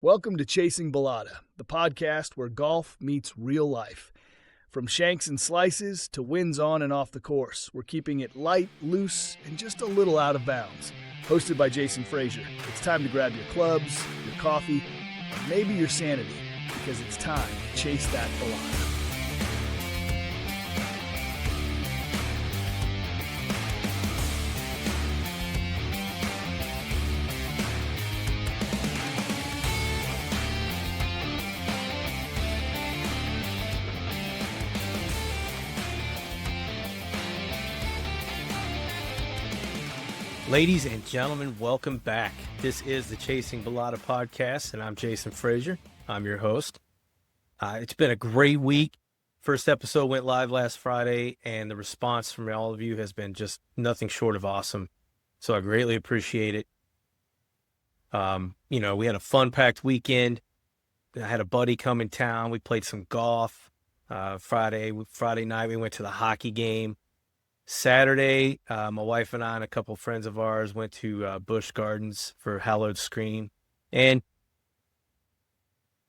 Welcome to Chasing Balada, the podcast where golf meets real life. From shanks and slices to wins on and off the course, we're keeping it light, loose, and just a little out of bounds. Hosted by Jason Frazier, it's time to grab your clubs, your coffee, and maybe your sanity, because it's time to chase that balada. Ladies and gentlemen, welcome back. This is the Chasing Balada podcast, and I'm Jason Frazier. I'm your host. It's been a great week. First episode went live last Friday, and the response from all of you has been just nothing short of awesome. So I greatly appreciate it. We had a fun-packed weekend. I had a buddy come in town. We played some golf. Friday night, we went to the hockey game. Saturday, my wife and I and a couple friends of ours went to Busch Gardens for Hallowed Scream, and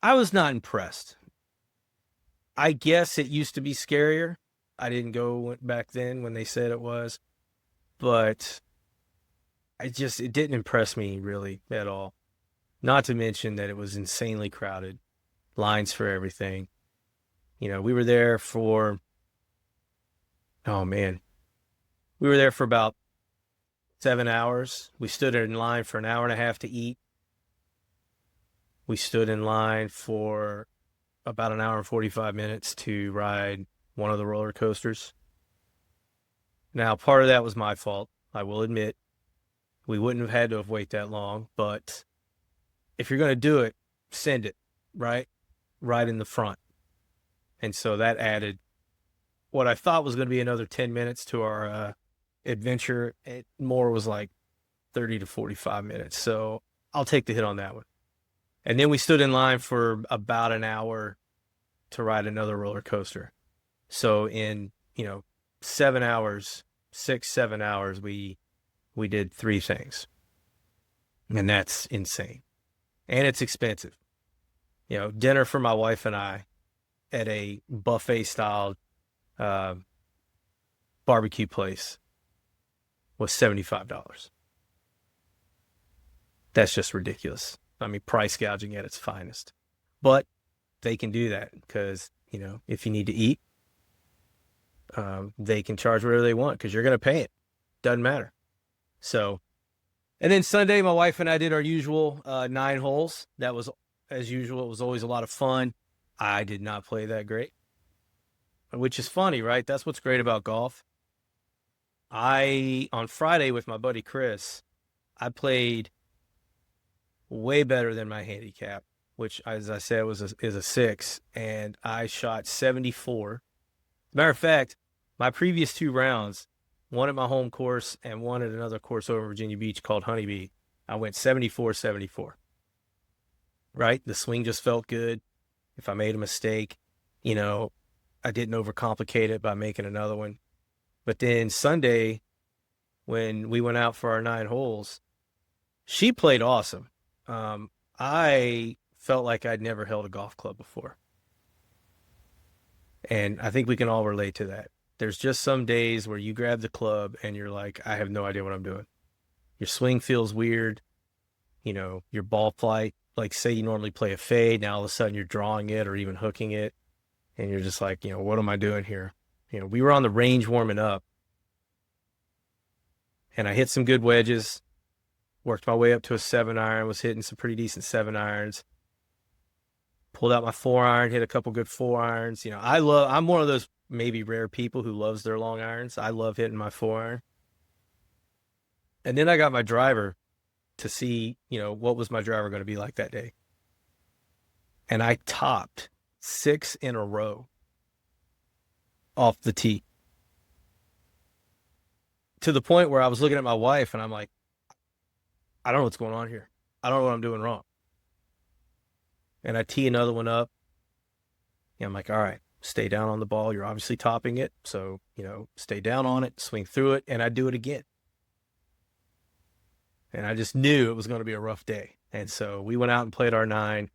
I was not impressed. I guess it used to be scarier. I didn't go back then when they said it was, but it didn't impress me really at all. Not to mention that it was insanely crowded, lines for everything. We were there for, we were there for about 7 hours. We stood in line for an hour and a half to eat. We stood in line for about an hour and 45 minutes to ride one of the roller coasters. Now, part of that was my fault, I will admit. We wouldn't have had to have waited that long, but if you're going to do it, send it, right in the front. And so that added what I thought was going to be another 10 minutes to our adventure. It more was like 30 to 45 minutes. So I'll take the hit on that one. And then we stood in line for about an hour to ride another roller coaster. So in, 7 hours, 7 hours, we did 3 things. And that's insane. And it's expensive. Dinner for my wife and I at a buffet style barbecue place was $75. That's just ridiculous. I mean, price gouging at its finest. But they can do that because, if you need to eat, they can charge whatever they want because you're going to pay it. Doesn't matter. So, and then Sunday, my wife and I did our usual 9 holes. That was, as usual, it was always a lot of fun. I did not play that great, which is funny, right? That's what's great about golf. On Friday with my buddy Chris, I played way better than my handicap, which, as I said, is a 6, and I shot 74. Matter of fact, my previous 2 rounds, one at my home course and one at another course over in Virginia Beach called Honeybee, I went 74-74. Right? The swing just felt good. If I made a mistake, I didn't overcomplicate it by making another one. But then Sunday, when we went out for our 9 holes, she played awesome. I felt like I'd never held a golf club before. And I think we can all relate to that. There's just some days where you grab the club and you're like, I have no idea what I'm doing. Your swing feels weird. Your ball flight, like say you normally play a fade, now all of a sudden you're drawing it or even hooking it. And you're just like, what am I doing here? We were on the range warming up, and I hit some good wedges, worked my way up to a 7-iron, was hitting some pretty decent 7-irons, pulled out my 4-iron, hit a couple good 4-irons. I'm one of those maybe rare people who loves their long irons. I love hitting my 4-iron. And then I got my driver to see, what was my driver going to be like that day. And I topped 6 in a row off the tee, to the point where I was looking at my wife and I'm like, I don't know what's going on here. I don't know what I'm doing wrong. And I tee another one up. And I'm like, all right, stay down on the ball. You're obviously topping it. So, stay down on it, swing through it. And I do it again. And I just knew it was going to be a rough day. And so we went out and played our 9.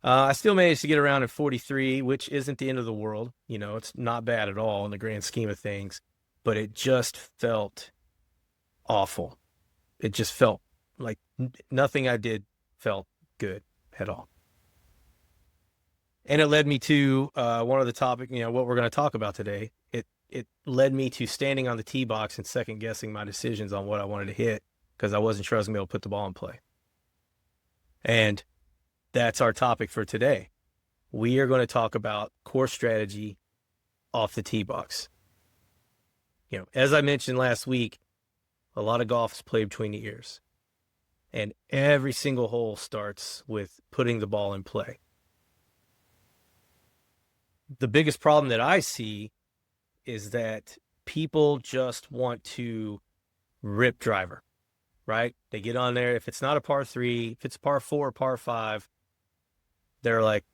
I still managed to get around at 43, which isn't the end of the world. It's not bad at all in the grand scheme of things, but it just felt awful. It just felt like nothing I did felt good at all. And it led me to one of the topic, what we're going to talk about today. It led me to standing on the tee box and second guessing my decisions on what I wanted to hit because I wasn't sure I was going to be able to put the ball in play. And that's our topic for today. We are going to talk about course strategy off the tee box. As I mentioned last week, a lot of golf is played between the ears. And every single hole starts with putting the ball in play. The biggest problem that I see is that people just want to rip driver, right? They get on there. If it's not a par 3, if it's par 4, par 5, they're like,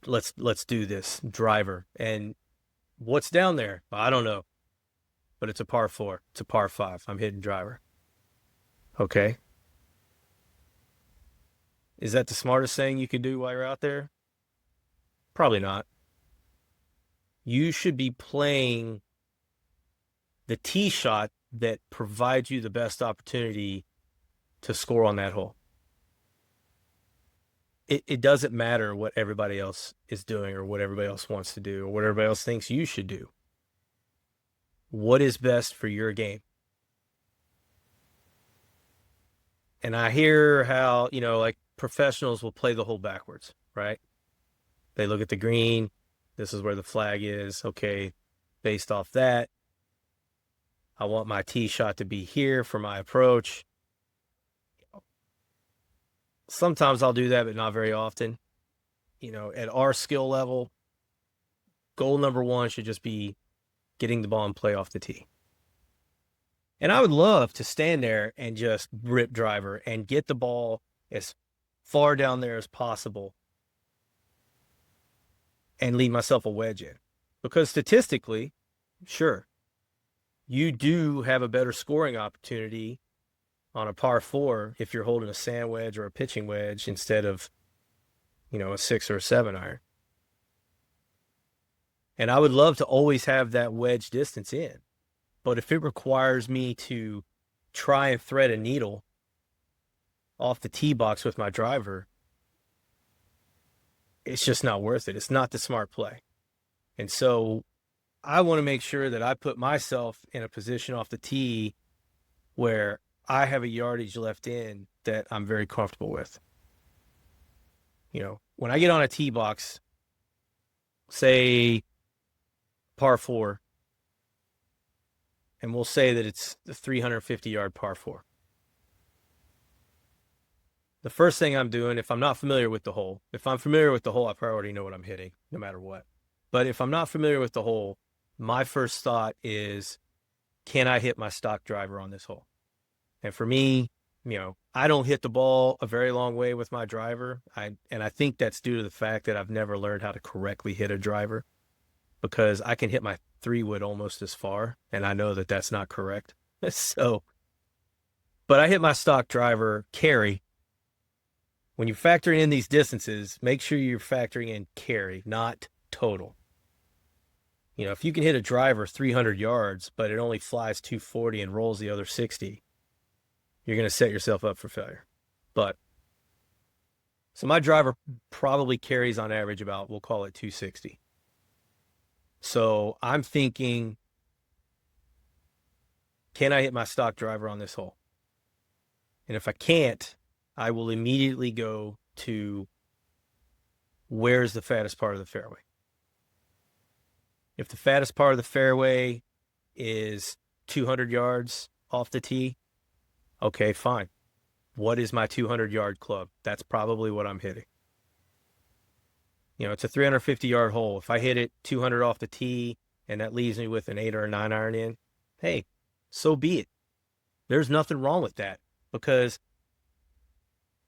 let's do this driver. And what's down there? I don't know, but it's a par 4. It's a par 5. I'm hitting driver. Okay. Is that the smartest thing you could do while you're out there? Probably not. You should be playing the tee shot that provides you the best opportunity to score on that hole. It doesn't matter what everybody else is doing or what everybody else wants to do or what everybody else thinks you should do. What is best for your game? And I hear how, like professionals will play the hole backwards, right? They look at the green. This is where the flag is. Okay, based off that, I want my tee shot to be here for my approach. Sometimes I'll do that, but not very often. At our skill level, goal number 1 should just be getting the ball in play off the tee. And I would love to stand there and just rip driver and get the ball as far down there as possible and leave myself a wedge in. Because statistically, sure, you do have a better scoring opportunity on a par 4 if you're holding a sand wedge or a pitching wedge instead of, a 6 or a 7 iron. And I would love to always have that wedge distance in. But if it requires me to try and thread a needle off the tee box with my driver, it's just not worth it. It's not the smart play. And so I want to make sure that I put myself in a position off the tee where I have a yardage left in that I'm very comfortable with. When I get on a tee box, say par 4, and we'll say that it's the 350-yard par 4. The first thing I'm doing, if I'm not familiar with the hole, if I'm familiar with the hole, I probably already know what I'm hitting, no matter what. But if I'm not familiar with the hole, my first thought is, can I hit my stock driver on this hole? And for me, I don't hit the ball a very long way with my driver. I think that's due to the fact that I've never learned how to correctly hit a driver, because I can hit my 3-wood almost as far, and I know that that's not correct. But I hit my stock driver carry. When you're factoring in these distances, make sure you're factoring in carry, not total. If you can hit a driver 300 yards, but it only flies 240 and rolls the other 60, you're going to set yourself up for failure. So my driver probably carries on average about, we'll call it 260. So I'm thinking, can I hit my stock driver on this hole? And if I can't, I will immediately go to where's the fattest part of the fairway. If the fattest part of the fairway is 200 yards off the tee, okay, fine. What is my 200-yard club? That's probably what I'm hitting. It's a 350-yard hole. If I hit it 200 off the tee and that leaves me with an 8 or a 9 iron in, hey, so be it. There's nothing wrong with that, because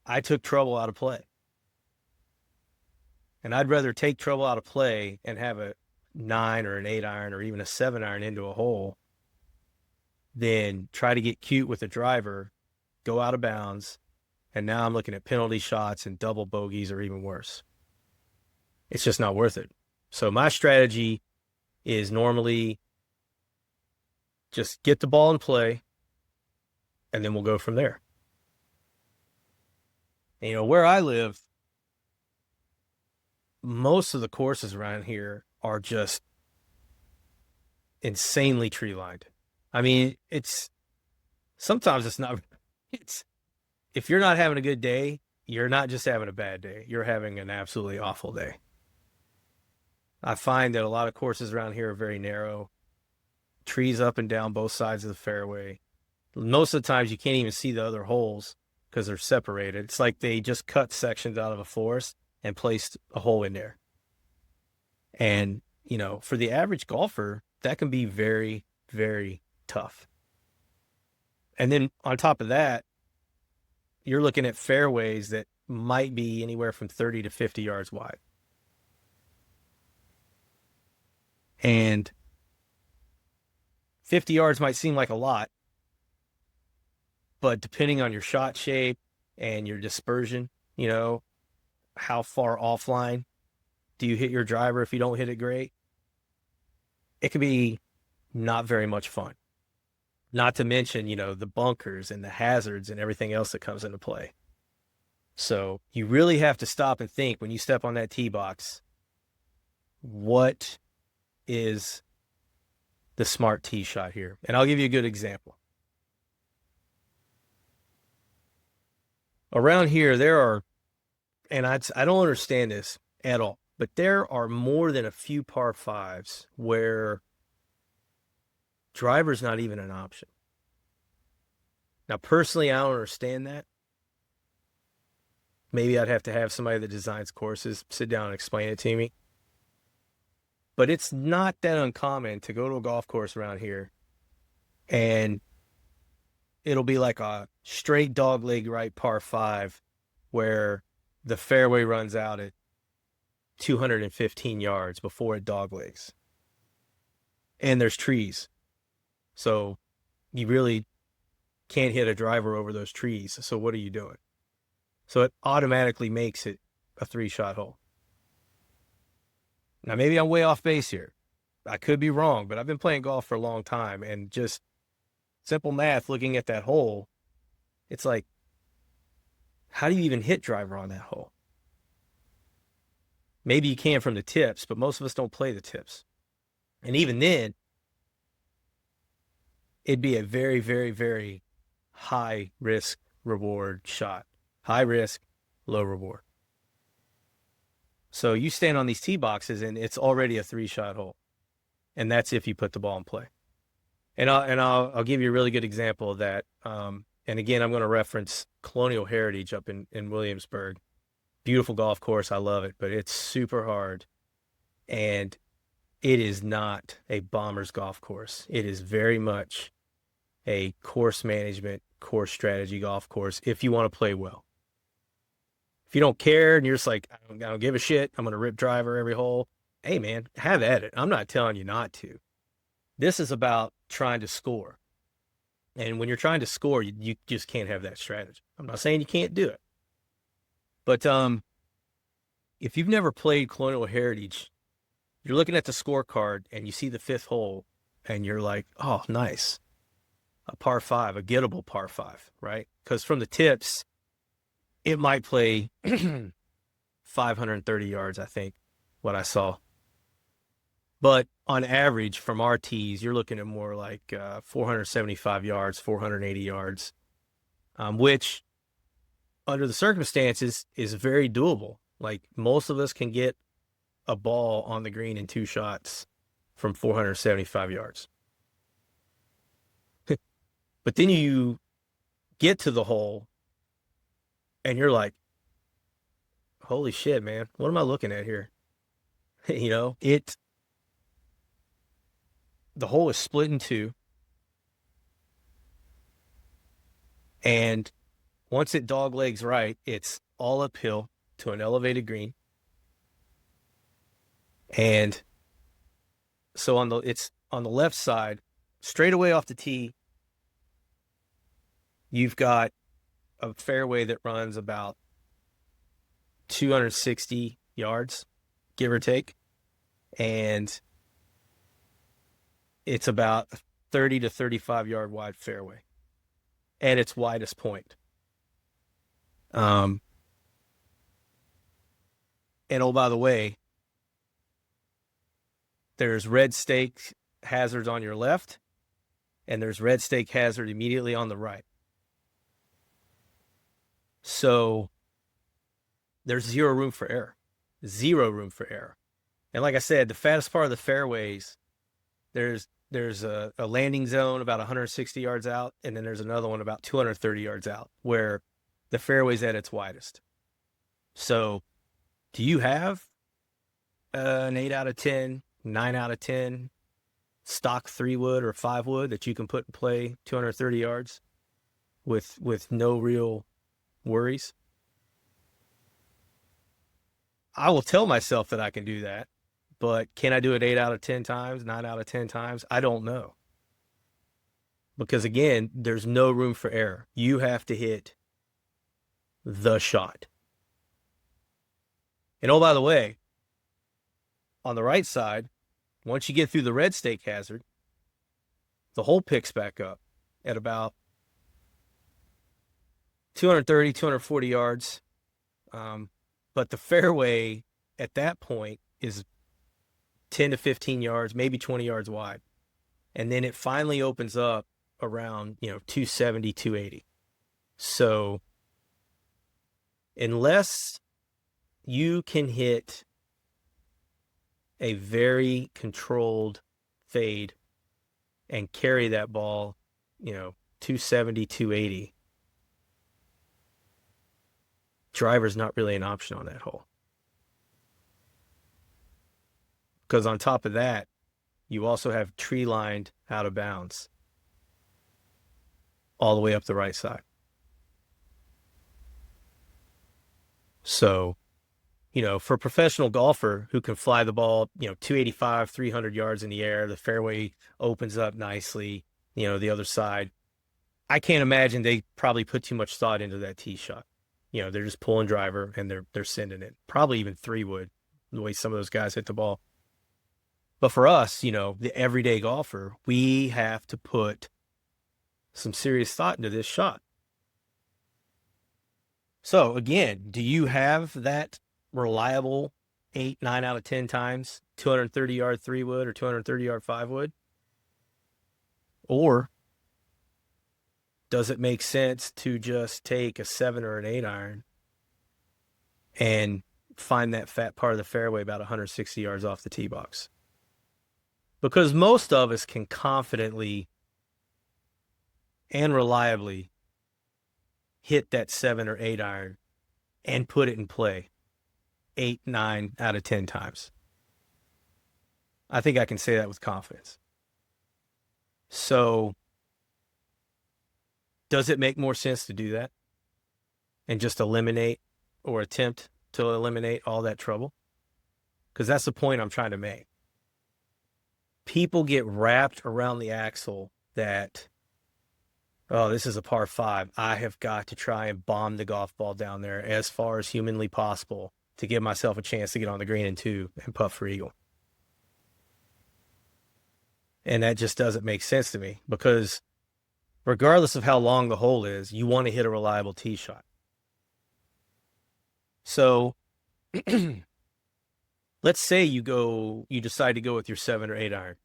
I took trouble out of play. And I'd rather take trouble out of play and have a 9 or an 8 iron or even a 7 iron into a hole than try to get cute with a driver go out of bounds, and now I'm looking at penalty shots and double bogeys or even worse. It's just not worth it. So my strategy is normally just get the ball in play, and then we'll go from there. And, you know, where I live, most of the courses around here are just insanely tree lined. I mean, sometimes it's not, if you're not having a good day, you're not just having a bad day. You're having an absolutely awful day. I find that a lot of courses around here are very narrow, trees up and down both sides of the fairway. Most of the times you can't even see the other holes because they're separated. It's like they just cut sections out of a forest and placed a hole in there. And, you know, for the average golfer, that can be very, very tough. And then on top of that, you're looking at fairways that might be anywhere from 30 to 50 yards wide. And 50 yards might seem like a lot, but depending on your shot shape and your dispersion, you know, how far offline do you hit your driver if you don't hit it great? It can be not very much fun. Not to mention, you know, the bunkers and the hazards and everything else that comes into play. So you really have to stop and think when you step on that tee box, what is the smart tee shot here? And I'll give you a good example. Around here, there are, and I don't understand this at all, but there are more than a few par fives where driver's not even an option. Now, personally, I don't understand that. Maybe I'd have to have somebody that designs courses sit down and explain it to me. But it's not that uncommon to go to a golf course around here and it'll be like a straight dogleg right par five where the fairway runs out at 215 yards before it doglegs. And there's trees. So you really can't hit a driver over those trees. So what are you doing? So it automatically makes it a 3-shot hole. Now, maybe I'm way off base here. I could be wrong, but I've been playing golf for a long time, and just simple math, looking at that hole, it's like, how do you even hit driver on that hole? Maybe you can from the tips, but most of us don't play the tips. And even then, it'd be a very, very, very high risk reward shot. High risk, low reward. So you stand on these tee boxes and it's already a 3-shot hole. And that's if you put the ball in play. And I'll give you a really good example of that. And again, I'm going to reference Colonial Heritage up in Williamsburg. Beautiful golf course. I love it, but it's super hard. And it is not a bomber's golf course. It is very much a course management, course strategy golf course if you want to play well. If you don't care and you're just like, I don't give a shit, I'm going to rip driver every hole. Hey, man, have at it. I'm not telling you not to. This is about trying to score. And when you're trying to score, you just can't have that strategy. I'm not saying you can't do it. But if you've never played Colonial Heritage, you're looking at the scorecard and you see the 5th hole and you're like, oh, nice. A par 5, a gettable par 5, right? Because from the tips, it might play 530 yards, I think, what I saw. But on average, from our tees, you're looking at more like 475 yards, 480 yards, which under the circumstances is very doable. Like most of us can get a ball on the green in 2 shots from 475 yards. But then you get to the hole and you're like, holy shit, man, what am I looking at here? You know, the hole is split in 2. And once it doglegs right, it's all uphill to an elevated green. And so it's on the left side, straight away off the tee, you've got a fairway that runs about 260 yards, give or take. And it's about a 30 to 35 yard wide fairway at its widest point. And oh, by the way, there's red stake hazards on your left, and there's red stake hazard immediately on the right. So there's zero room for error. Zero room for error. And like I said, the fattest part of the fairways, there's a landing zone about 160 yards out, and then there's another one about 230 yards out where the fairway's at its widest. So do you have an 8 out of 10, 9 out of 10 stock 3-wood or 5-wood that you can put in play 230 yards with no real worries? I will tell myself that I can do that, but can I do it 8 out of 10 times, 9 out of 10 times? I don't know. Because again, there's no room for error. You have to hit the shot. And oh, by the way, on the right side, once you get through the red stake hazard, the hole picks back up at about 230, 240 yards. But the fairway at that point is 10 to 15 yards, maybe 20 yards wide. And then it finally opens up around, 270, 280. So unless you can hit a very controlled fade and carry that ball, 270, 280, driver's not really an option on that hole. Because on top of that, you also have tree lined out of bounds all the way up the right side. So, for a professional golfer who can fly the ball, 285, 300 yards in the air, the fairway opens up nicely, the other side. I can't imagine they probably put too much thought into that tee shot. They're just pulling driver and they're sending it. Probably even 3-wood, the way some of those guys hit the ball. But for us, the everyday golfer, we have to put some serious thought into this shot. So again, do you have that reliable 8, 9 out of 10 times 230 yard 3-wood or 230 yard 5-wood? Or does it make sense to just take a 7 or an 8 iron and find that fat part of the fairway about 160 yards off the tee box? Because most of us can confidently and reliably hit that 7 or 8 iron and put it in play 8, 9 out of 10 times. I think I can say that with confidence. So does it make more sense to do that and just eliminate or attempt to eliminate all that trouble? Because that's the point I'm trying to make. People get wrapped around the axle that, oh, this is a par 5. I have got to try and bomb the golf ball down there as far as humanly possible to give myself a chance to get on the green in 2 and putt for eagle. And that just doesn't make sense to me, because regardless of how long the hole is, you want to hit a reliable tee shot. So let's say you decide to go with your 7 or 8 iron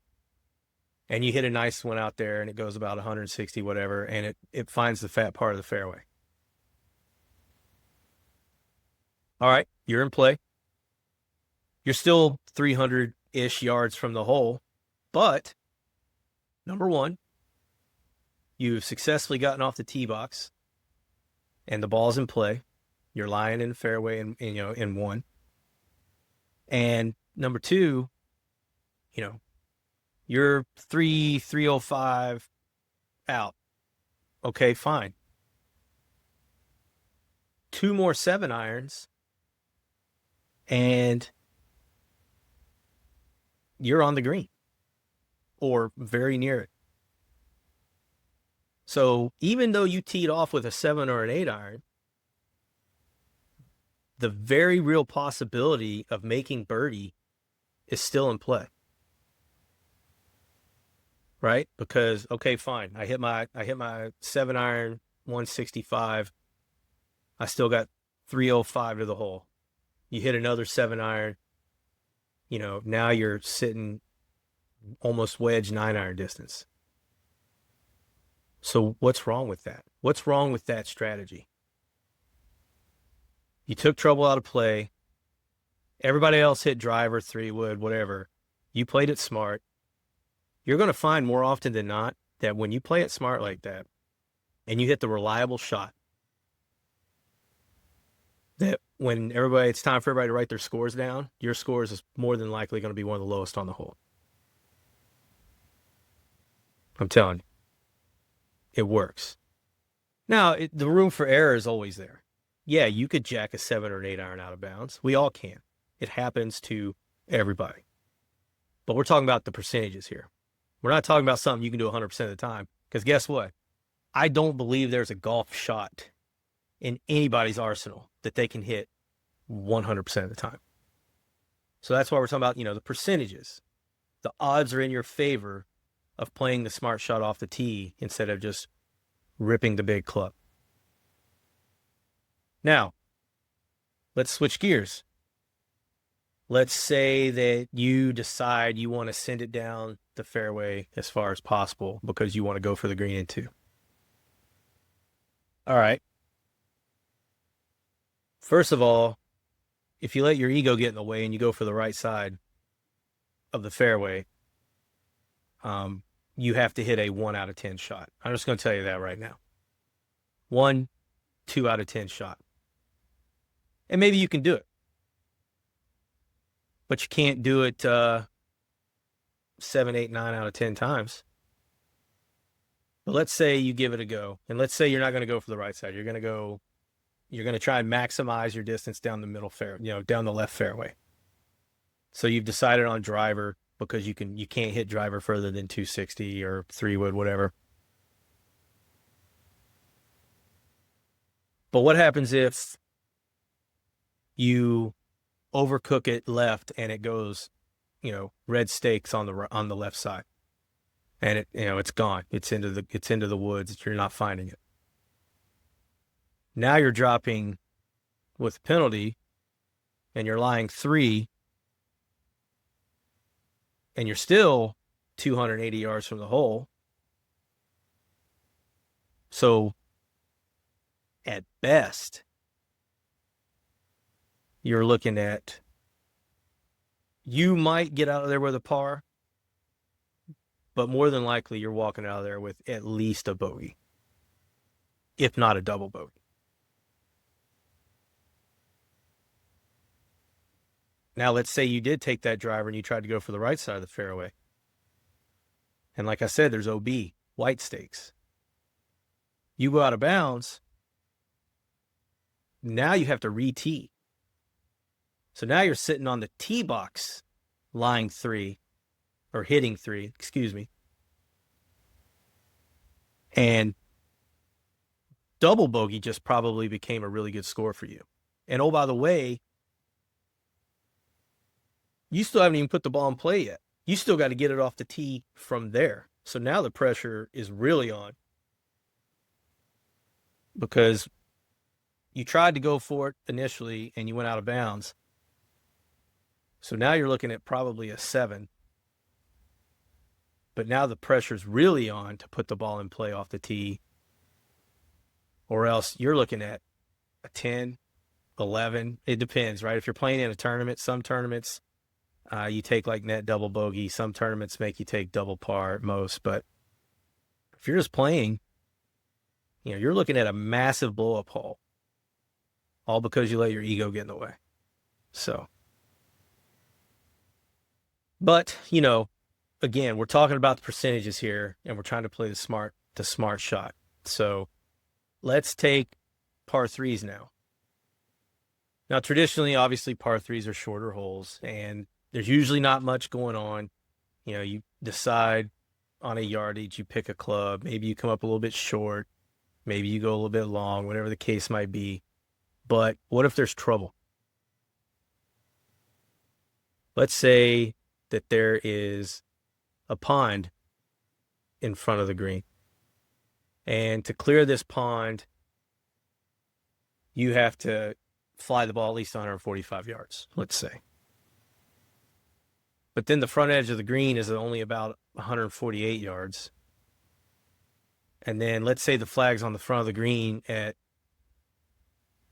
and you hit a nice one out there and it goes about 160, whatever, and it finds the fat part of the fairway. All right, you're in play. You're still 300-ish yards from the hole, but number one, you've successfully gotten off the tee box and the ball's in play. You're lying in the fairway in 1. And number 2, you're 305 out. Okay, fine. 2 more 7 irons and you're on the green or very near it. So even though you teed off with a 7 or an 8 iron, the very real possibility of making birdie is still in play. Right? Because, okay, fine. I hit my 7 iron, 165. I still got 305 to the hole. You hit another 7 iron, now you're sitting almost wedge 9 iron distance. So what's wrong with that? What's wrong with that strategy? You took trouble out of play. Everybody else hit driver, 3-wood, whatever. You played it smart. You're going to find more often than not that when you play it smart like that and you hit the reliable shot, that when it's time for everybody to write their scores down, your scores is more than likely going to be one of the lowest on the hole. I'm telling you, it works. Now, the room for error is always there. Yeah, you could jack a 7 or an 8 iron out of bounds. We all can. It happens to everybody. But we're talking about the percentages here. We're not talking about something you can do 100% of the time. Because guess what? I don't believe there's a golf shot in anybody's arsenal that they can hit 100% of the time. So that's why we're talking about, the percentages. The odds are in your favor of playing the smart shot off the tee instead of just ripping the big club. Now, let's switch gears. Let's say that you decide you want to send it down the fairway as far as possible because you want to go for the green in 2. All right. First of all, if you let your ego get in the way and you go for the right side of the fairway, you have to hit a 1 out of 10 shot. I'm just going to tell you that right now. 1, 2 out of 10 shot. And maybe you can do it. But you can't do it 7, 8, 9 out of 10 times. But let's say you give it a go. And let's say you're not going to go for the right side. You're going to try and maximize your distance down the middle down the left fairway. So you've decided on driver because you can't hit driver further than 260 or 3-wood, whatever. But what happens if you overcook it left and it goes, red stakes on the left side, and it's gone. It's into the woods. You're not finding it. Now you're dropping with penalty, and you're lying 3, and you're still 280 yards from the hole. So, at best, you're looking at, you might get out of there with a par, but more than likely you're walking out of there with at least a bogey, if not a double bogey. Now, let's say you did take that driver and you tried to go for the right side of the fairway. And like I said, there's OB, white stakes. You go out of bounds. Now you have to re-tee. So now you're sitting on the tee box, lying 3, or hitting 3, excuse me. And double bogey just probably became a really good score for you. And oh, by the way, you still haven't even put the ball in play yet. You still got to get it off the tee from there. So now the pressure is really on. Because you tried to go for it initially and you went out of bounds. So now you're looking at probably a 7. But now the pressure's really on to put the ball in play off the tee. Or else you're looking at a 10, 11. It depends, right? If you're playing in a tournament, some tournaments you take like net double bogey. Some tournaments make you take double par at most. But if you're just playing, you're looking at a massive blow-up hole. All because you let your ego get in the way. So. But, again, we're talking about the percentages here, and we're trying to play the smart shot. So let's take par 3s now. Now, traditionally, obviously, par 3s are shorter holes, and there's usually not much going on. You decide, on a yardage, you pick a club, maybe you come up a little bit short, maybe you go a little bit long, whatever the case might be. But what if there's trouble? Let's say that there is a pond in front of the green. And to clear this pond, you have to fly the ball at least 145 yards, let's say. But then the front edge of the green is only about 148 yards. And then let's say the flag's on the front of the green at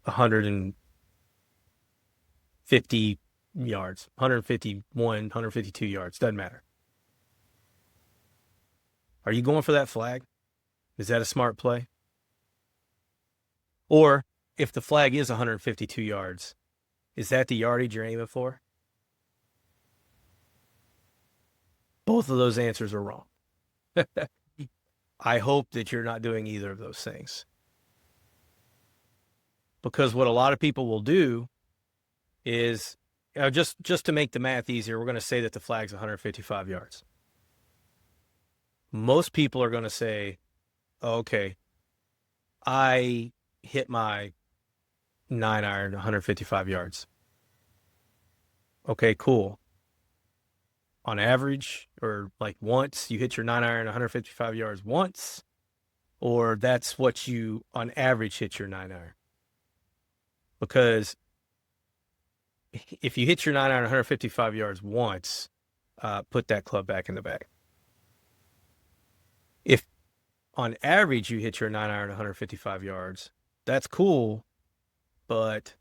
150 yards, 151, 152 yards, doesn't matter. Are you going for that flag? Is that a smart play? Or if the flag is 152 yards, is that the yardage you're aiming for? Both of those answers are wrong. I hope that you're not doing either of those things. Because what a lot of people will do is, just to make the math easier, we're going to say that the flag's 155 yards. Most people are going to say, oh, okay, I hit my 9-iron 155 yards. Okay, cool. On average, or like once, you hit your 9-iron 155 yards once, or that's what you, on average, hit your 9-iron. Because if you hit your 9-iron 155 yards once, put that club back in the bag. If on average you hit your 9-iron 155 yards, that's cool, but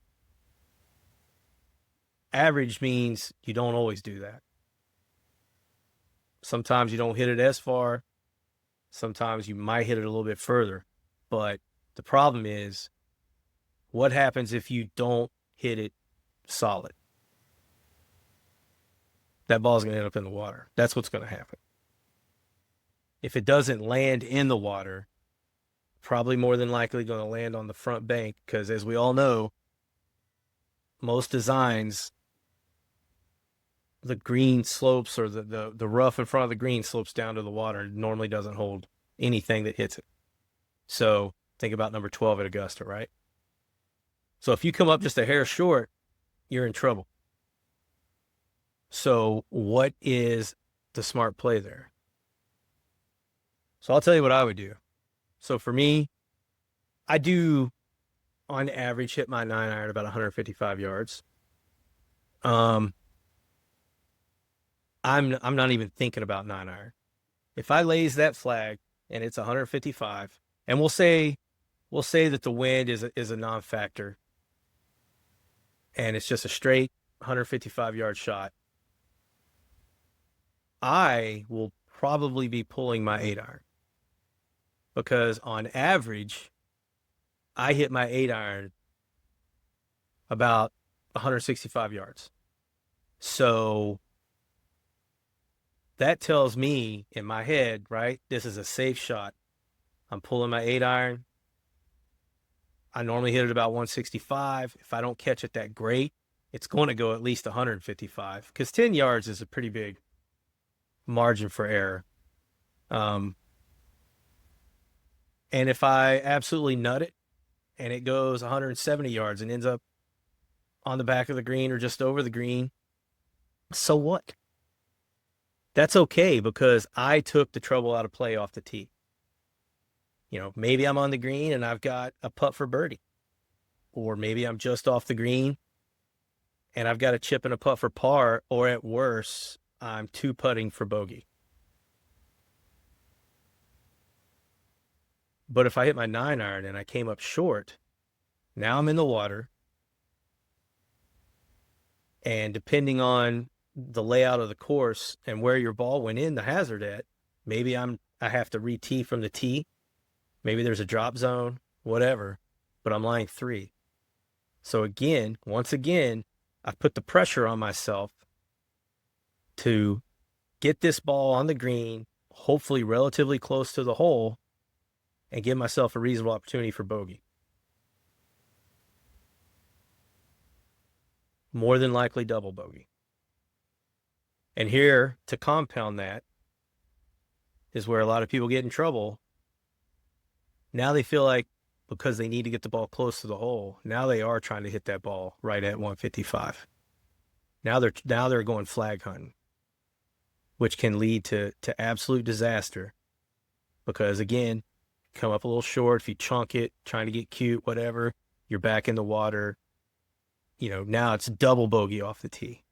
average means you don't always do that. Sometimes you don't hit it as far. Sometimes you might hit it a little bit further. But the problem is, what happens if you don't hit it solid? That ball's going to end up in the water. That's what's going to happen. If it doesn't land in the water, probably more than likely going to land on the front bank, because as we all know, most designs, the green slopes, or the rough in front of the green slopes down to the water, and normally doesn't hold anything that hits it. So think about number 12 at Augusta, right? So if you come up just a hair short, you're in trouble. So what is the smart play there? So I'll tell you what I would do. So for me, I do on average hit my 9-iron about 155 yards. I'm not even thinking about 9-iron. If I lays that flag and it's 155, and we'll say that the wind is a non-factor, and it's just a straight 155-yard shot, I will probably be pulling my 8-iron, because on average, I hit my 8-iron about 165 yards. So that tells me in my head, right, this is a safe shot. I'm pulling my 8-iron. I normally hit it about 165. If I don't catch it that great, it's going to go at least 155, because 10 yards is a pretty big margin for error. And if I absolutely nut it and it goes 170 yards and ends up on the back of the green or just over the green, so what? That's okay, because I took the trouble out of play off the tee. You know, maybe I'm on the green and I've got a putt for birdie. Or maybe I'm just off the green and I've got a chip and a putt for par, or at worst, I'm 2-putting for bogey. But if I hit my 9-iron and I came up short, now I'm in the water. And depending on the layout of the course and where your ball went in the hazard at, maybe I have to re-tee from the tee. Maybe there's a drop zone, whatever, but I'm lying 3. So once again, I've put the pressure on myself to get this ball on the green, hopefully relatively close to the hole, and give myself a reasonable opportunity for bogey. More than likely double bogey. And here, to compound that, is where a lot of people get in trouble. Now they feel like because they need to get the ball close to the hole, now they are trying to hit that ball right at 155. Now they're going flag hunting, which can lead to absolute disaster. Because again, come up a little short, if you chunk it, trying to get cute, whatever, you're back in the water. Now it's double bogey off the tee,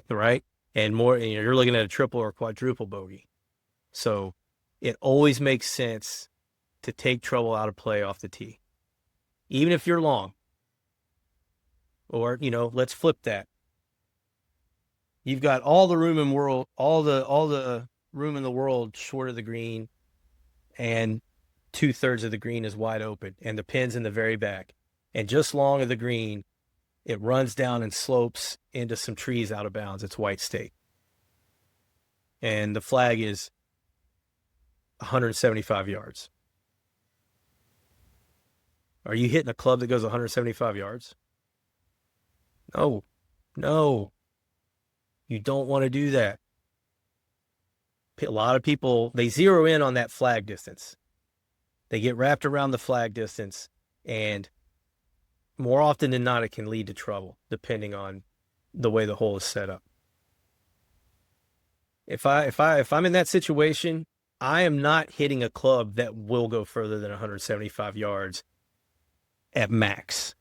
right? And more, you're looking at a triple or quadruple bogey. So it always makes sense to take trouble out of play off the tee, even if you're long. Or, let's flip that. You've got all the room in the room in the world short of the green, and 2/3 of the green is wide open, and the pin's in the very back. And just long of the green, it runs down and slopes into some trees out of bounds. It's white stake. And the flag is 175 yards. Are you hitting a club that goes 175 yards? No. You don't want to do that. A lot of people, they zero in on that flag distance. They get wrapped around the flag distance, and more often than not, it can lead to trouble, depending on the way the hole is set up. If I'm in that situation, I am not hitting a club that will go further than 175 yards at max.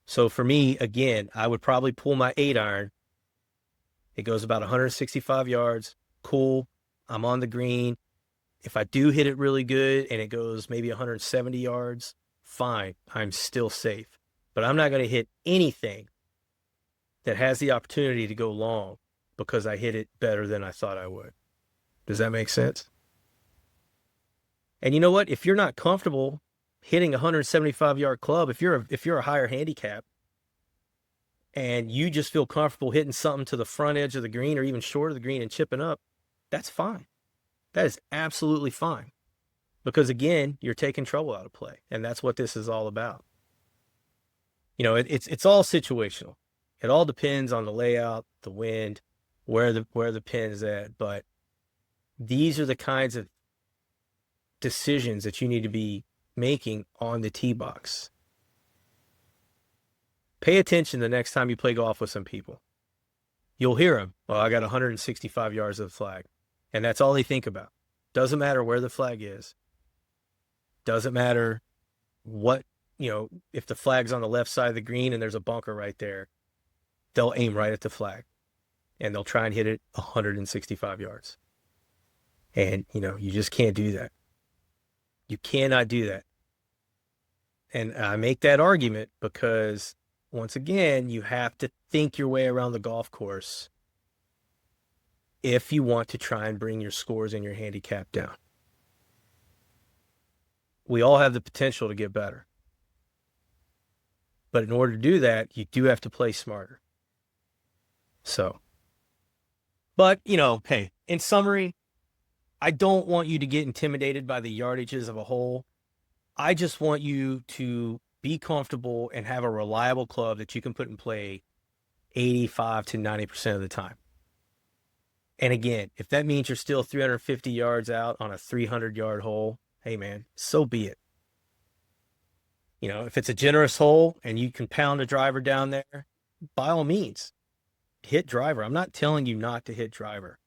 So for me, again, I would probably pull my 8-iron. It goes about 165 yards. Cool. I'm on the green. If I do hit it really good and it goes maybe 170 yards, fine. I'm still safe. But I'm not going to hit anything that has the opportunity to go long because I hit it better than I thought I would. Does that make sense? And you know what? If you're not comfortable hitting a 175-yard club, if you're a higher handicap and you just feel comfortable hitting something to the front edge of the green or even short of the green and chipping up, that's fine. That is absolutely fine. Because again, you're taking trouble out of play, and that's what this is all about. It's all situational. It all depends on the layout, the wind, where the pin's at, but these are the kinds of decisions that you need to be making on the tee box. Pay attention the next time you play golf with some people. You'll hear them. Well, I got 165 yards of the flag. And that's all they think about. Doesn't matter where the flag is. Doesn't matter what, if the flag's on the left side of the green and there's a bunker right there, they'll aim right at the flag and they'll try and hit it 165 yards. And, you just can't do that. You cannot do that. And I make that argument because, once again, you have to think your way around the golf course if you want to try and bring your scores and your handicap down. We all have the potential to get better. But in order to do that, you do have to play smarter. So, but, hey, in summary, I don't want you to get intimidated by the yardages of a hole. I just want you to be comfortable and have a reliable club that you can put in play 85 to 90% of the time. And again, if that means you're still 350 yards out on a 300-yard hole, hey, man, so be it. If it's a generous hole and you can pound a driver down there, by all means, hit driver. I'm not telling you not to hit driver.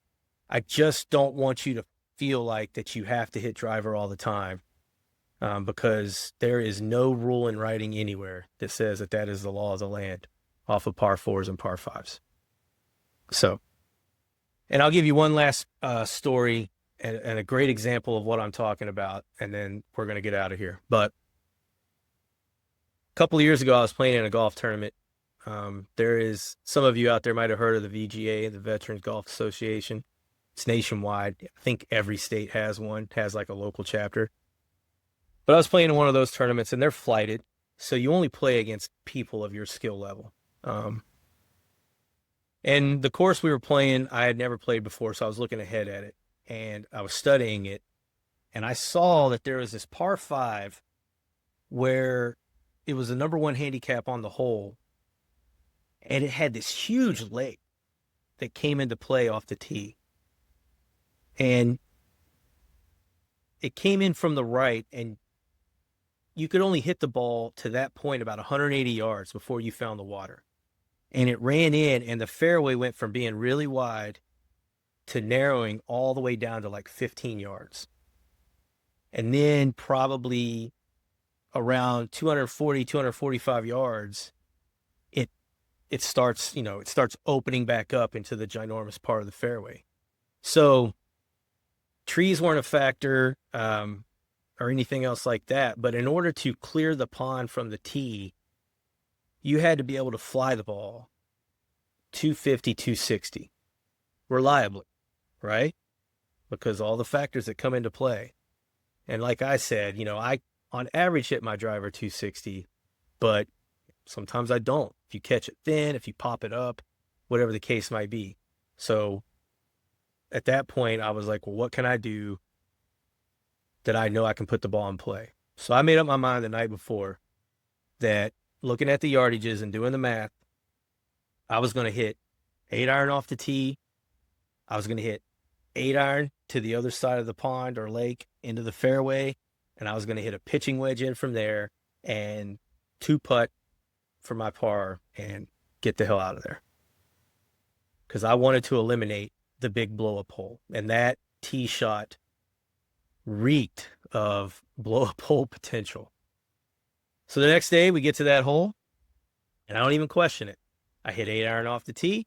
I just don't want you to feel like that you have to hit driver all the time, because there is no rule in writing anywhere that says that is the law of the land off of par 4s and par 5s. So, and I'll give you one last story and a great example of what I'm talking about, and then we're going to get out of here. But a couple of years ago, I was playing in a golf tournament. There is, some of you out there might have heard of the VGA, the Veterans Golf Association. It's nationwide. I think every state has one, has like a local chapter. But I was playing in one of those tournaments, and they're flighted, so you only play against people of your skill level. And the course we were playing, I had never played before, so I was looking ahead at it, and I was studying it, and I saw that there was this par 5 where it was the number 1 handicap on the hole, and it had this huge lake that came into play off the tee. And it came in from the right, and you could only hit the ball to that point about 180 yards before you found the water. And it ran in, and the fairway went from being really wide to narrowing all the way down to like 15 yards. And then probably around 240, 245 yards, it starts, it starts opening back up into the ginormous part of the fairway. So trees weren't a factor or anything else like that. But in order to clear the pond from the tee, you had to be able to fly the ball 250, 260 reliably, right? Because all the factors that come into play. And like I said, I on average hit my driver 260, but sometimes I don't. If you catch it thin, if you pop it up, whatever the case might be. So at that point, I was like, well, what can I do that I know I can put the ball in play? So I made up my mind the night before that, looking at the yardages and doing the math, I was going to hit 8-iron off the tee. I was going to hit 8-iron to the other side of the pond or lake into the fairway. And I was going to hit a pitching wedge in from there and 2-putt for my par and get the hell out of there. Because I wanted to eliminate the big blow-up hole. And that tee shot reeked of blow-up hole potential. So the next day we get to that hole, and I don't even question it. I hit 8-iron off the tee.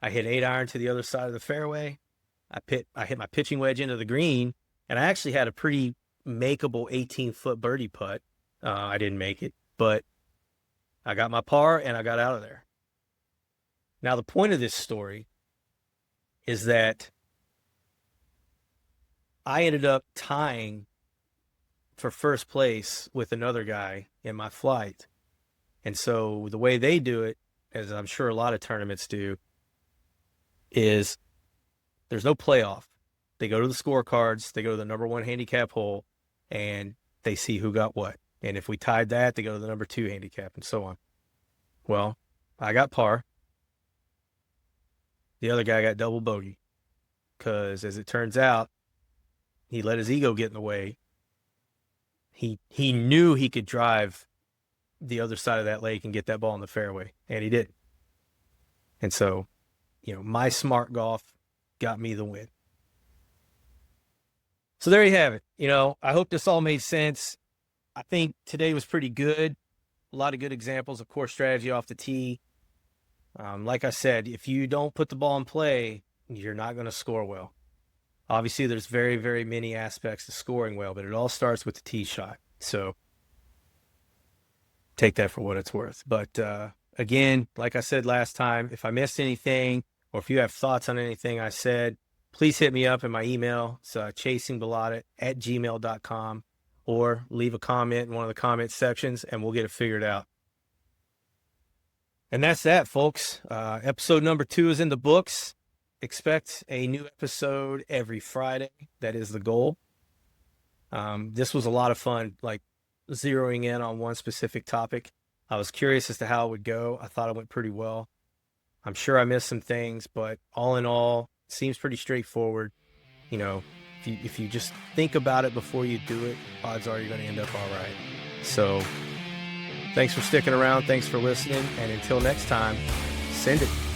I hit 8-iron to the other side of the fairway. I hit my pitching wedge into the green, and I actually had a pretty makeable 18-foot birdie putt. I didn't make it, but I got my par, and I got out of there. Now, the point of this story is that I ended up tying for first place with another guy in my flight. And so the way they do it, as I'm sure a lot of tournaments do, is there's no playoff. They go to the scorecards, they go to the number 1 handicap hole, and they see who got what. And if we tied that, they go to the number 2 handicap, and so on. Well, I got par. The other guy got double bogey because, as it turns out, he let his ego get in the way. He knew he could drive the other side of that lake and get that ball in the fairway, and he did. And so, my smart golf got me the win. So there you have it. I hope this all made sense. I think today was pretty good. A lot of good examples of course strategy off the tee. Like I said, if you don't put the ball in play, you're not going to score well. Obviously, there's very, very many aspects to scoring well, but it all starts with the tee shot. So take that for what it's worth. But again, like I said last time, if I missed anything or if you have thoughts on anything I said, please hit me up in my email. It's chasingbellata@gmail.com, or leave a comment in one of the comment sections and we'll get it figured out. And that's that, folks. Episode number 2 is in the books. Expect a new episode every Friday. That is the goal. This was a lot of fun, like zeroing in on one specific topic. I was curious as to how it would go. I thought it went pretty well. I'm sure I missed some things, but all in all, it seems pretty straightforward. If you just think about it before you do it, odds are you're going to end up all right. So thanks for sticking around. Thanks for listening. And until next time, send it.